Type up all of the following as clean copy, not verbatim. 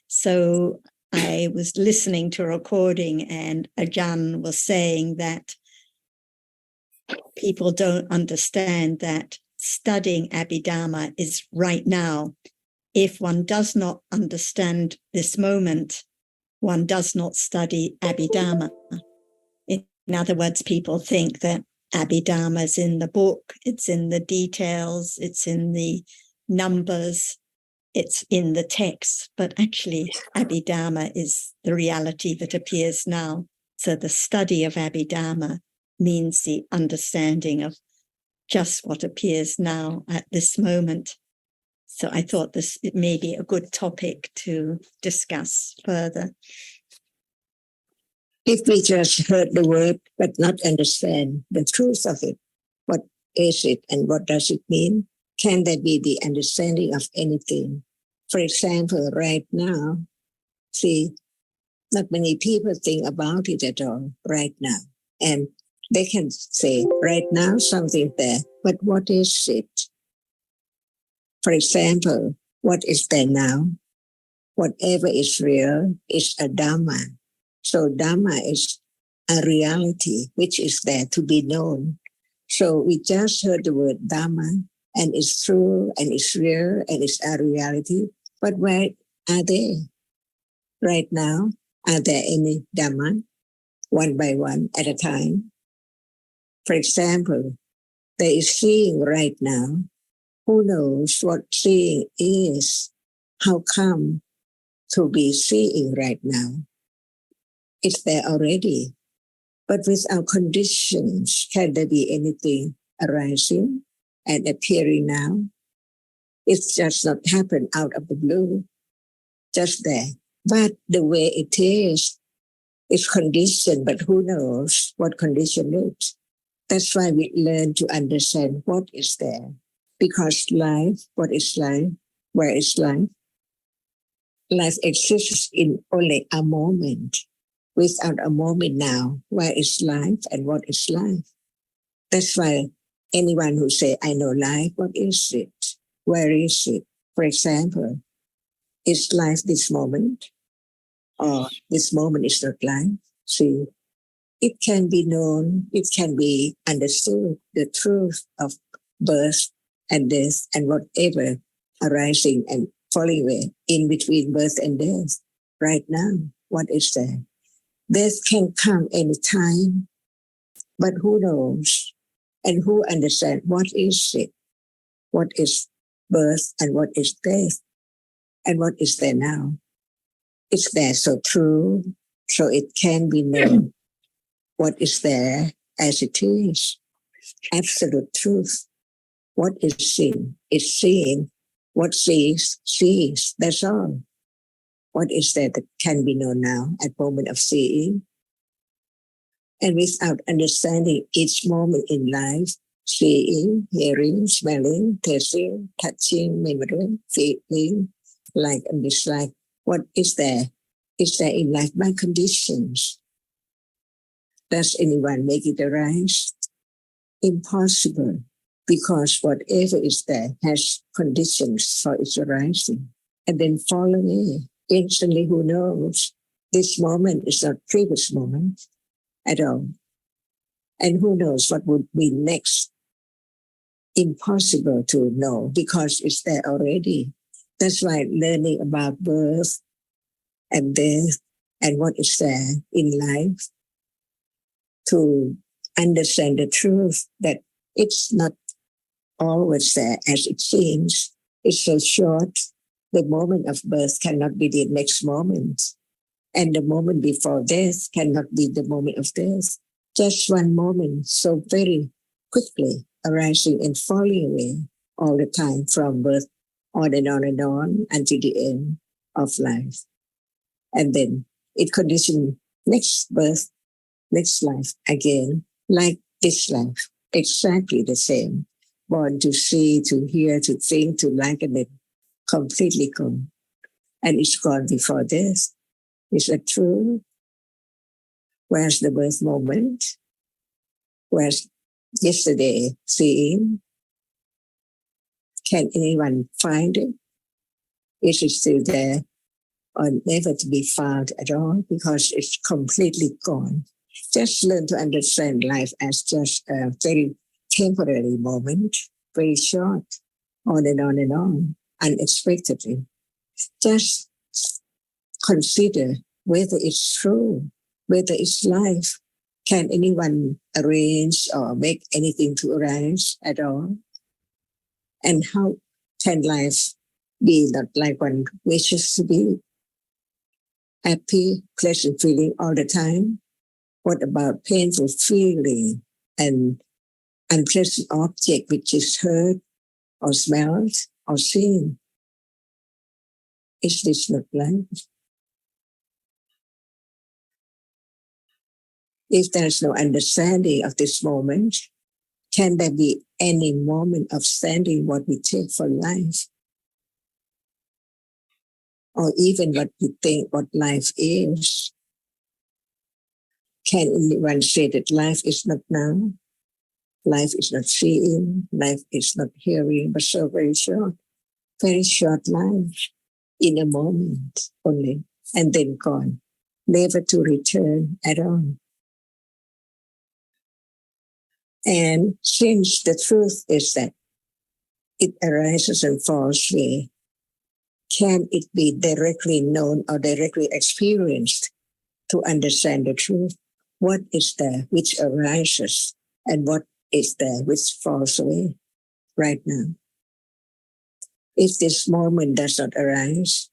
So I was listening to a recording and Acharn was saying that people don't understand that studying Abhidhamma is right now. If one does not understand this moment, one does not study Abhidhamma. In other words, people think that Abhidhamma is in the book, it's in the details, it's in the numbers, it's in the text, but actually Abhidhamma is the reality that appears now. So the study of Abhidhamma means the understanding of just what appears now at this moment. So I thought it may be a good topic to discuss further. If we just heard the word but not understand the truth of it, what is it and what does it mean? Can there be the understanding of anything? For example, right now, see, not many people think about it at all right now. And they can say, right now, something there, but what is it? For example, what is there now? Whatever is real is a dhamma. So dhamma is a reality which is there to be known. So we just heard the word dhamma, and it's true, and it's real, and it's a reality. But where are they? Right now, are there any dhamma? One by one at a time. For example, there is seeing right now. Who knows what seeing is? How come to be seeing right now? It's there already. But without conditions, can there be anything arising and appearing now? It's just not happened out of the blue, just there. But the way it is conditioned, but who knows what condition is? That's why we learn to understand what is there. Because life, what is life? Where is life? Life exists in only a moment. Without a moment now, where is life and what is life? That's why anyone who say, I know life, what is it? Where is it? For example, is life this moment? Or this moment is not life? See, it can be known, it can be understood, the truth of birth and death and whatever arising and falling away in between birth and death. Right now, what is there? Death can come anytime, but who knows? And who understands what is it? What is birth and what is death? And what is there now? It's there so true, so it can be known what is there as it is. Absolute truth. What is seen is seen. What sees, sees. That's all. What is there that can be known now at moment of seeing? And without understanding each moment in life, seeing, hearing, smelling, tasting, touching, memory, feeling, like and dislike, what is there? Is there in life by conditions? Does anyone make it arise? Impossible, because whatever is there has conditions for its arising and then fall away. Instantly, who knows? This moment is not previous moment at all. And who knows what would be next? Impossible to know because it's there already. That's why learning about birth and death and what is there in life to understand the truth that it's not always there as it seems. It's so short. The moment of birth cannot be the next moment. And the moment before death cannot be the moment of death. Just one moment, so very quickly arising and falling away all the time from birth on and on until the end of life. And then it conditions next birth, next life again, like this life, exactly the same. Born to see, to hear, to think, to like, and then completely gone. And it's gone before death. Is that true? Where's the birth moment? Where's yesterday seeing? Can anyone find it? Is it still there? or never to be found at all because it's completely gone. Just learn to understand life as just a very temporary moment, very short, on and on and on, unexpectedly. Just consider whether it's true, whether it's life. Can anyone arrange or make anything to arise at all? And how can life be not like one wishes to be? Happy, pleasant feeling all the time? What about painful feeling and unpleasant object which is heard or smelled or seen? Is this not life? If there's no understanding of this moment, can there be any moment of standing what we take for life? Or even what we think what life is? Can anyone say that life is not now? Life is not seeing, life is not hearing, but so very short life, in a moment only, and then gone, never to return at all. And since the truth is that it arises and falls away, can it be directly known or directly experienced to understand the truth? What is there which arises and what is there which falls away right now? If this moment does not arise,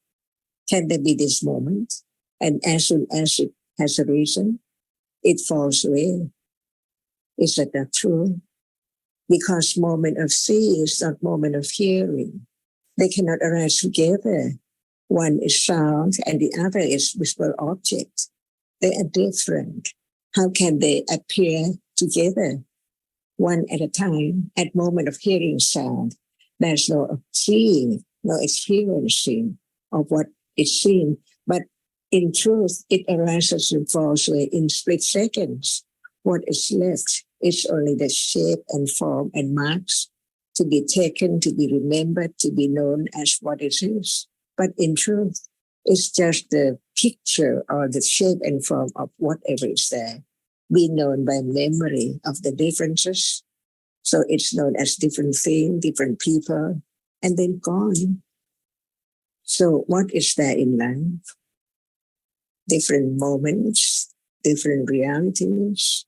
can there be this moment? And as soon as it has a reason, it falls away. Is that not true? Because moment of seeing is not moment of hearing. They cannot arise together. One is sound and the other is visible object. They are different. How can they appear together? One at a time, at moment of hearing sound, there's no seeing, no experiencing of what is seen. But in truth, it arises and falls away in split seconds. What is left is only the shape and form and marks to be taken, to be remembered, to be known as what it is. But in truth, it's just the picture or the shape and form of whatever is there, be known by memory of the differences. So it's known as different thing, different people, and then gone. So what is there in life? Different moments, different realities.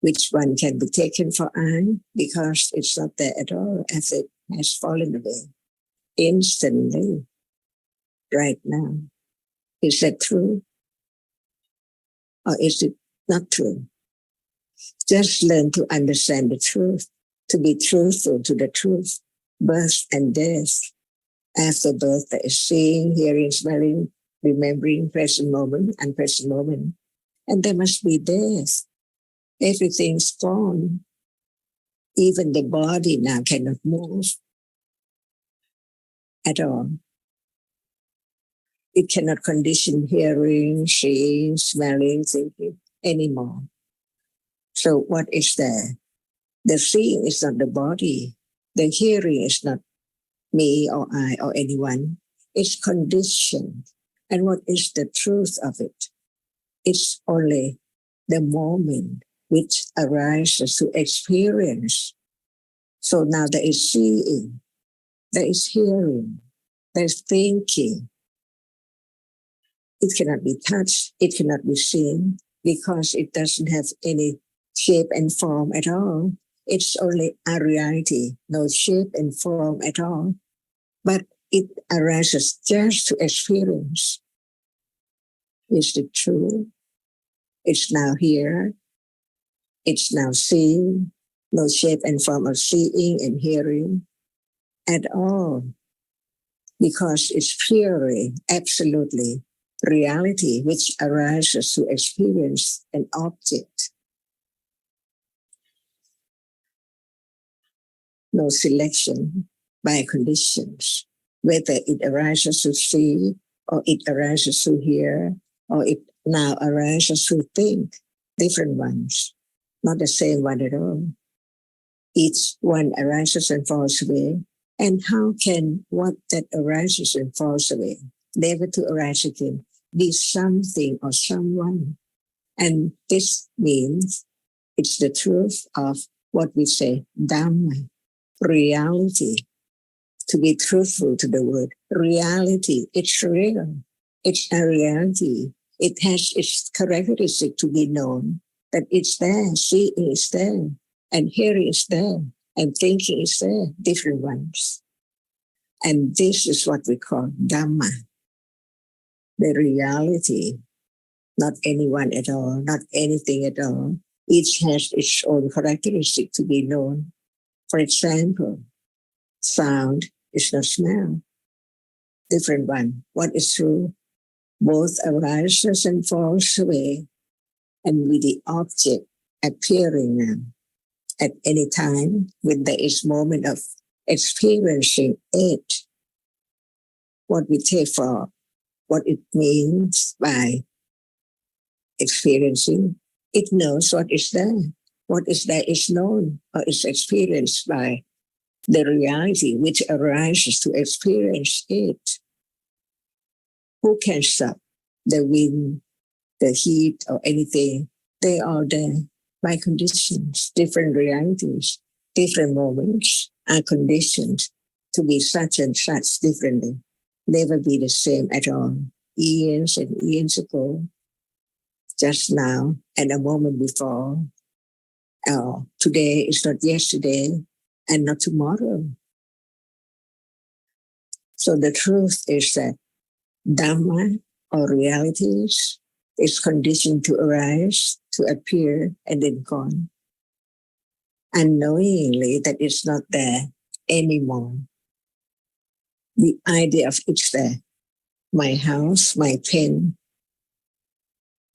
Which one can be taken for I because it's not there at all as it has fallen away instantly right now. Is that true? Or is it not true? Just learn to understand the truth, to be truthful to the truth, birth and death. After birth, there is seeing, hearing, smelling, remembering, present moment, and present moment. And there must be death. Everything's gone. Even the body now cannot move at all. It cannot condition hearing, seeing, smelling, thinking anymore. So what is there? The seeing is not the body. The hearing is not me or I or anyone. It's conditioned. And what is the truth of it? It's only the moment which arises to experience. So now there is seeing, there is hearing, there is thinking. It cannot be touched, it cannot be seen because it doesn't have any shape and form at all. It's only a reality, no shape and form at all. But it arises just to experience. Is it true? It's now here. It's now seeing, no shape and form of seeing and hearing at all, because it's purely, absolutely reality which arises to experience an object. No selection by conditions, whether it arises to see or it arises to hear or it now arises to think, different ones. Not the same one at all. Each one arises and falls away. And how can what that arises and falls away never to arise again, be something or someone. And this means it's the truth of what we say, dhamma, reality. To be truthful to the word, reality, it's real. It's a reality. It has its characteristic to be known, that it's there, seeing is there, and hearing is there, and thinking is there, different ones. And this is what we call dhamma, the reality, not anyone at all, not anything at all. Each has its own characteristic to be known. For example, sound is not smell. Different one. What is true? Both arises and falls away, and with the object appearing now at any time when there is moment of experiencing it, what we take for what it means by experiencing, it knows what is there. What is there is known or is experienced by the reality which arises to experience it. Who can stop the wind, the heat, or anything? They are there by conditions, different realities, different moments are conditioned to be such and such differently, never be the same at all. Years and years ago, just now, and a moment before, today is not yesterday, and not tomorrow. So the truth is that dhamma, or realities, is conditioned to arise, to appear, and then gone. Unknowingly that it's not there anymore. The idea of it's there. My house, my pen,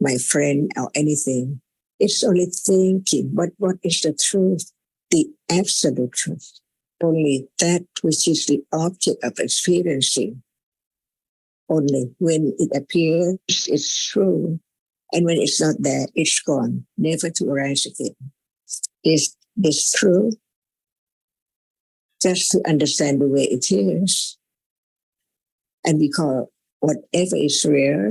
my friend, or anything. It's only thinking, but what is the truth? The absolute truth. Only that which is the object of experiencing. Only when it appears, it's true. And when it's not there, it's gone, never to arise again. Is this true? Just to understand the way it is. And we call whatever is rare,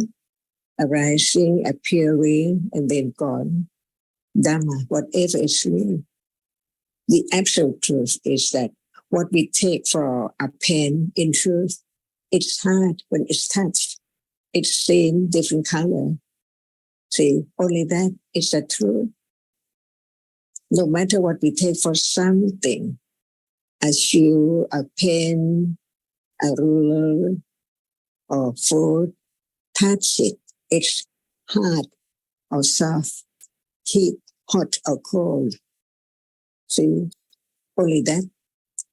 arising, appearing, and then gone, dhamma, whatever is real. The absolute truth is that what we take for a pen, in truth, it's hard when it's touched. It's same, different color. See, only that is the truth. No matter what we take for something, a shoe, a pen, a ruler, or food, touch it. It's hard or soft, heat, hot or cold. See, only that.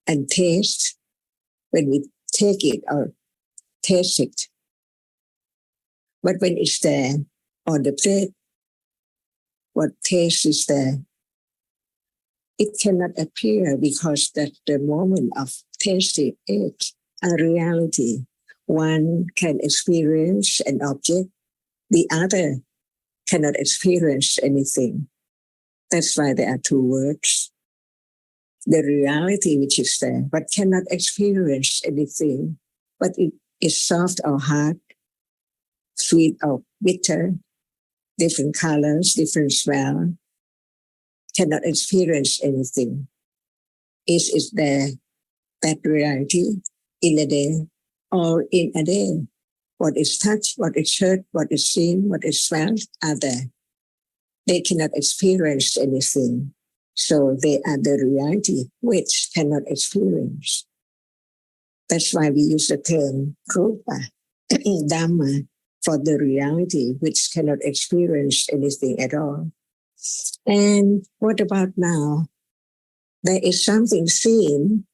And taste, when we take it or taste it. But when it's there on the plate, what taste is there? It cannot appear because that's the moment of tasting it, a reality. One can experience an object, the other cannot experience anything. That's why there are two words. The reality which is there, but cannot experience anything. But it is soft or hard, sweet or bitter, different colors, different smell, cannot experience anything. Is there that reality in a day, or in a day? What is touched, what is heard, what is seen, what is smelled are there. They cannot experience anything. So they are the reality which cannot experience. That's why we use the term rupa, dhamma, for the reality which cannot experience anything at all. And what about now? There is something seen.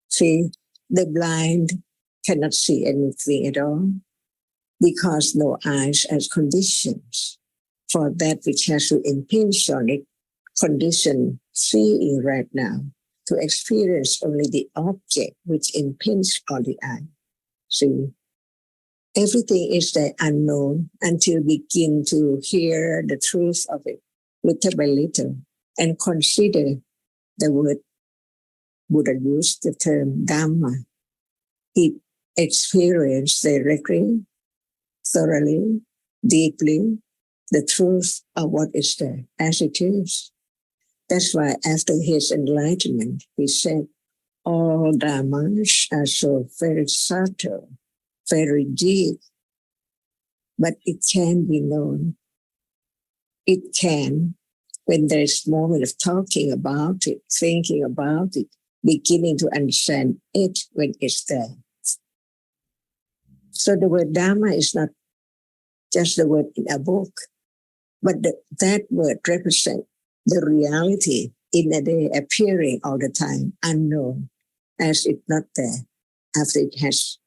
See, the blind cannot see anything at all because no eyes as conditions for that which has to impinge on it, condition seeing right now, to experience only the object which impinges on the eye. See, everything is the unknown until we begin to hear the truth of it little by little and consider the word Buddha used, the term dhamma. It experience directly, thoroughly, deeply, the truth of what is there as it is. That's why after his enlightenment, he said, all dhammas are so very subtle, very deep, but it can be known. It can, when there's a moment of talking about it, thinking about it, beginning to understand it when it's there. So the word dhamma is not just the word in a book, but that word represents the reality in a day, appearing all the time, unknown, as it's not there after it has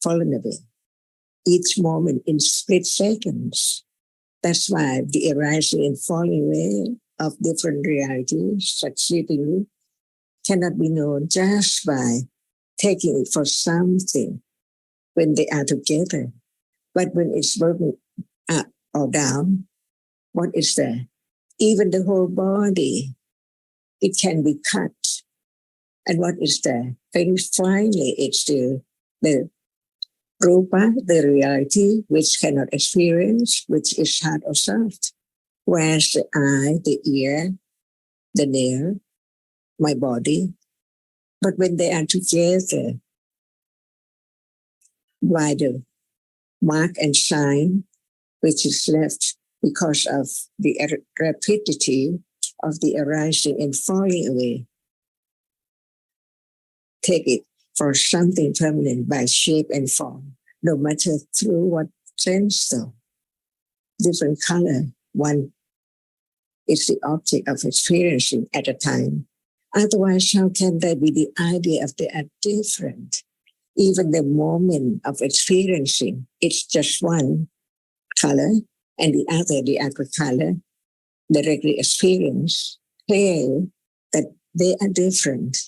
fallen away. Each moment in split seconds. That's why the arising and falling away of different realities succeedingly cannot be known just by taking it for something when they are together. But when it's broken up or down, what is there? Even the whole body, it can be cut. And what is there? Very finally, it's still the rupa, the reality, which cannot experience, which is hard or soft. Whereas the eye, the ear, the nail, my body. But when they are together, by the mark and sign, which is left because of the rapidity of the arising and falling away, take it for something permanent by shape and form, no matter through what sense though. Different color, one is the object of experiencing at a time. Otherwise, how can there be the idea of they are different? Even the moment of experiencing, it's just one color, and the other color, directly experienced, clear that they are different.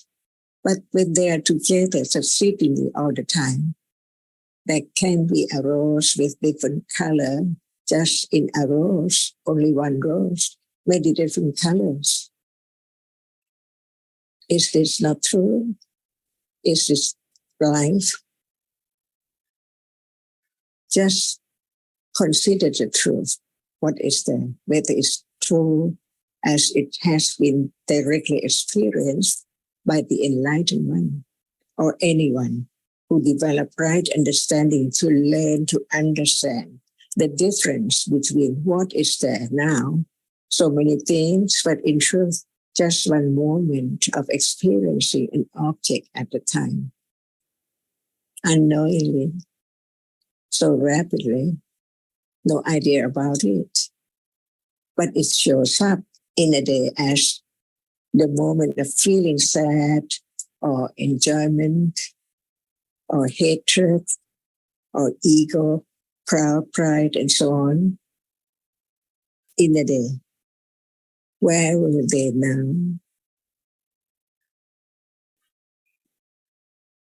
But when they are together succeedingly all the time, there can be a rose with different color, just in a rose, only one rose, many different colors. Is this not true? Is this life? Just consider the truth. What is there? Whether it's true as it has been directly experienced by the enlightened one or anyone who developed right understanding to learn to understand the difference between what is there now, so many things, but in truth, just one moment of experiencing an object at a time, unknowingly, so rapidly, no idea about it. But it shows up in a day as the moment of feeling sad or enjoyment or hatred or ego, proud, pride, and so on in a day. Where were they now?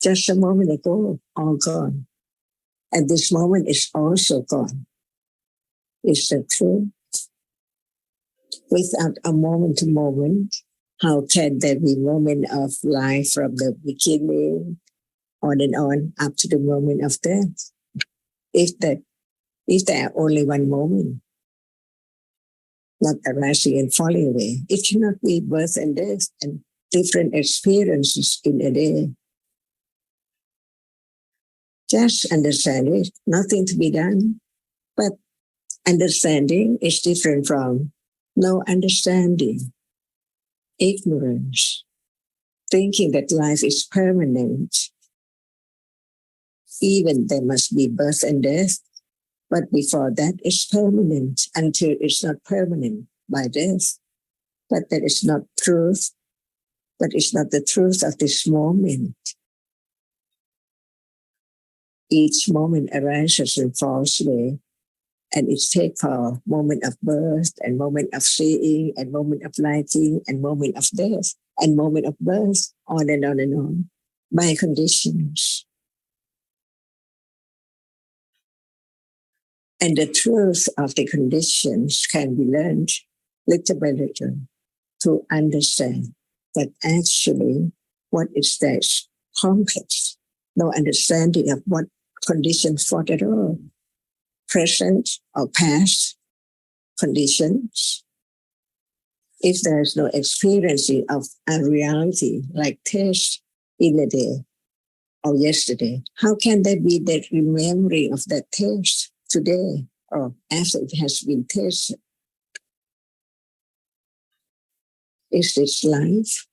Just a moment ago, all gone. And this moment is also gone. Is that true? Without a moment to moment, how can there be moment of life from the beginning on up to the moment of death? If there are only one moment, not arising and falling away, it cannot be birth and death and different experiences in a day. Just understand it, nothing to be done. But understanding is different from no understanding, ignorance, thinking that life is permanent. Even there must be birth and death, but before that it's permanent until it's not permanent by death. But that is not truth, but it's not the truth of this moment. Each moment arises and falls away, and it takes for moment of birth and moment of seeing and moment of liking and moment of death and moment of birth, on and on and on, by conditions. And the truth of the conditions can be learned little by little to understand that actually what is there is complex, no understanding of what conditions thought at all, present or past conditions. If there is no experiencing of a reality like taste in a day or yesterday, how can there be that remembering of that taste today or after it has been tasted? Is this life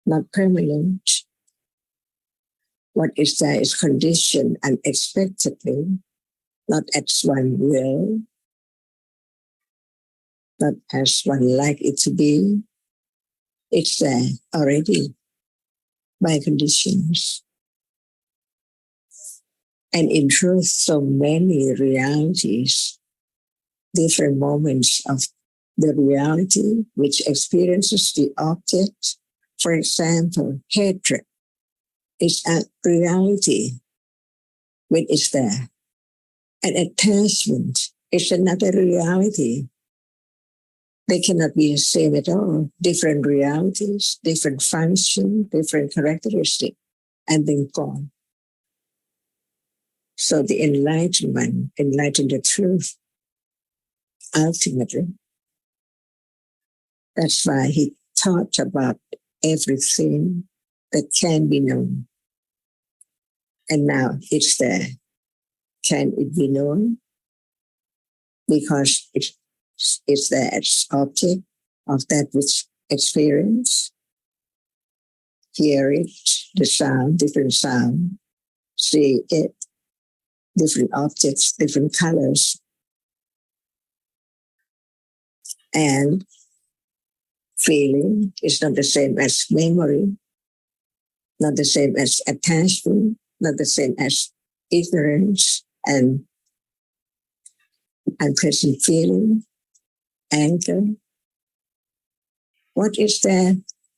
not permanent? What is there is conditioned unexpectedly, not as one will, not as one like it to be. It's there already by conditions. And in truth, so many realities, different moments of the reality which experiences the object. For example, hatred is a reality when it's there. And attachment is another reality. They cannot be the same at all. Different realities, different function, different characteristics, and then gone. So the enlighten the truth, ultimately. That's why he taught about everything that can be known. And now it's there. Can it be known? Because it's there as object of that which experience. Hear it, the sound, different sound. See it, different objects, different colors. And feeling is not the same as memory, not the same as attachment, not the same as ignorance and unpleasant feeling, anger. What is there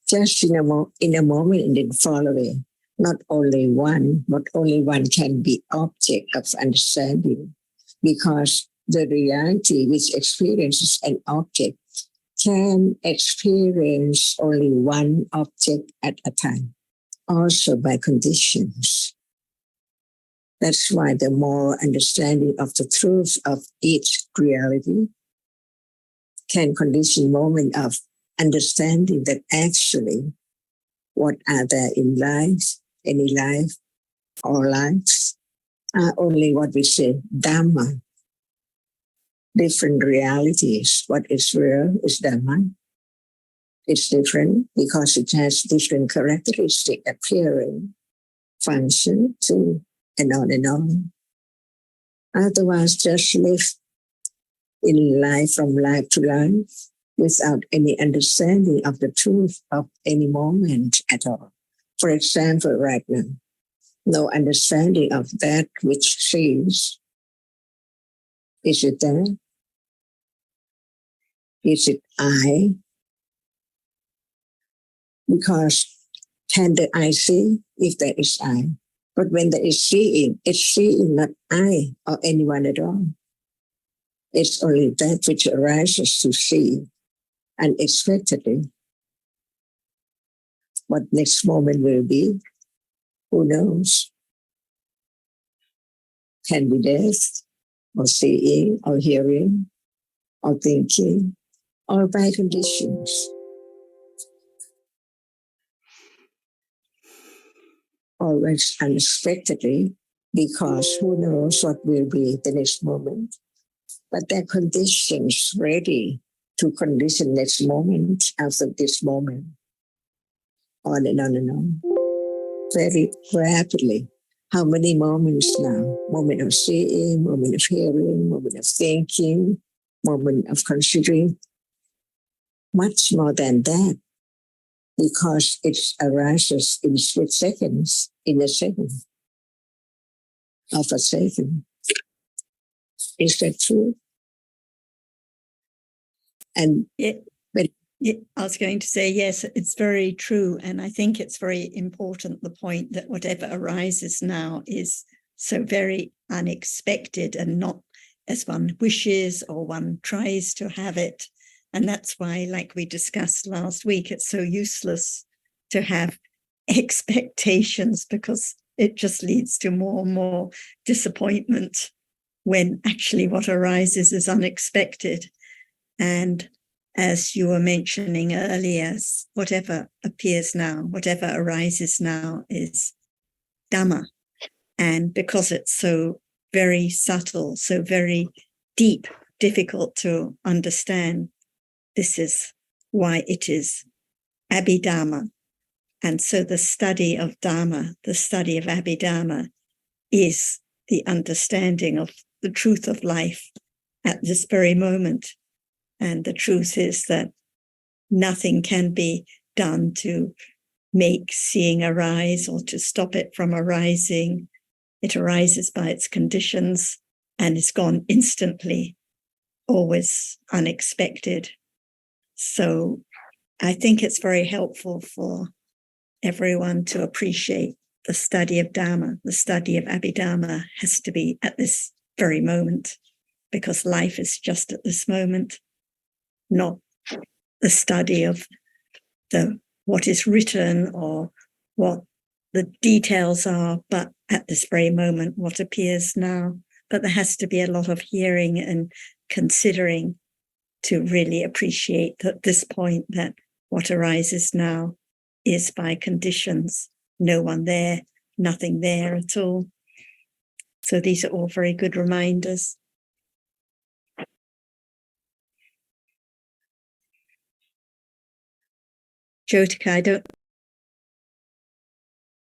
just in a moment and then fall away? Not only one, but only one can be object of understanding, because the reality which experiences an object can experience only one object at a time, also by conditions. That's why the more understanding of the truth of each reality can condition moment of understanding that actually what are there in life, any life, or lives, are only what we say dhamma, different realities. What is real is dhamma. It's different because it has different characteristics, appearing, function, too, and on and on. Otherwise, just live in life from life to life without any understanding of the truth of any moment at all. For example, right now, no understanding of that which sees. Is it there? Is it I? Because can the I see if there is I? But when there is seeing, it's seeing not I or anyone at all. It's only that which arises to see unexpectedly. What next moment will be, who knows? Can be death, or seeing, or hearing, or thinking, or by conditions. Always unexpectedly, because who knows what will be the next moment. But there are conditions ready to condition next moment after this moment. On and on and on. Very rapidly. How many moments now? Moment of seeing, moment of hearing, moment of thinking, moment of considering. Much more than that, because it arises in split seconds, in a second, of a second. Is that true? And I was going to say, yes, it's very true. And I think it's very important, the point that whatever arises now is so very unexpected and not as one wishes or one tries to have it. And that's why, like we discussed last week, it's so useless to have expectations, because it just leads to more and more disappointment when actually what arises is unexpected. And as you were mentioning earlier, whatever appears now, whatever arises now is dhamma. And because it's so very subtle, so very deep, difficult to understand, this is why it is Abhidhamma. And so the study of Dhamma, the study of Abhidhamma, is the understanding of the truth of life at this very moment. And the truth is that nothing can be done to make seeing arise or to stop it from arising. It arises by its conditions and is gone instantly, always unexpected. So I think it's very helpful for everyone to appreciate the study of Dhamma. The study of Abhidhamma has to be at this very moment, because life is just at this moment, not the study of what is written or what the details are, but at this very moment, what appears now. But there has to be a lot of hearing and considering to really appreciate at this point that what arises now is by conditions, no one there, nothing there at all. So these are all very good reminders. Jyotika, I don't